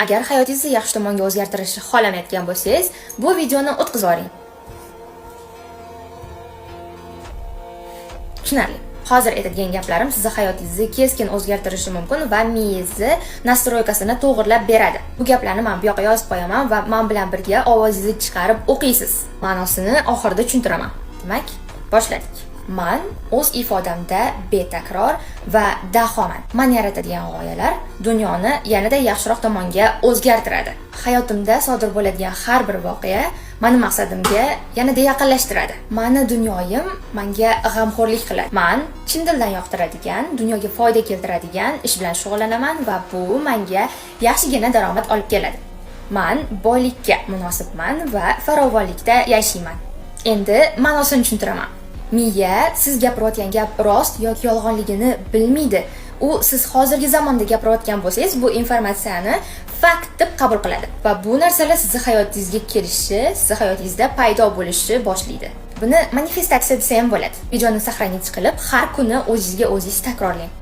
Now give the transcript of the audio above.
Agar hayotingizni yaxshi tomonga o'zgartirishni xohlamayotgan bo'lsangiz, bu videoni o'tkazib yuboring. Tushunarli. Hozir aytadigan gaplarim sizni hayotingizni keskin o'zgartirishi mumkin va miyangizni nastroykasini to'g'irlab beradi. Bu gaplarni men bu yoqqa yozib qo'yaman va men bilan birga ovozingizni chiqarib o'qiysiz. Ma'nosini oxirida tushuntiraman. Demak, boshladik. Men o'z ifodamda betakror va dahoman. Men yaratadigan g'oyalar dunyoni yanada yaxshiroq tomonga o'zgartiradi. Hayotimda sodir bo'ladigan har bir voqea meni maqsadimga yanada yaqinlashtiradi. Meni dunyoyim menga g'amxo'rlik qiladi. Men chin dildan yoqtiradigan, dunyoga foyda keltiradigan ish bilan shug'ullanaman va bu menga yaxshigina daromad olib keladi. Men boylikka munosibman va farovonlikda yashayman. Endi ma'nosini tushuntiraman. Miya siz gapirayotgan gap rost yoki yolg'onligini bilmaydi. U siz hozirgi zamonda gapirayotgan bo'lsangiz, bu informatsiyani fakt deb qabul qiladi va bu narsalar sizning hayotingizga kelishi, sizning hayotingizda paydo bo'lishni boshlaydi. Buni manifestatsiya desa ham bo'ladi. Videoni saqlanib qilib, har kuni o'zingizga o'zingiz takrorlang.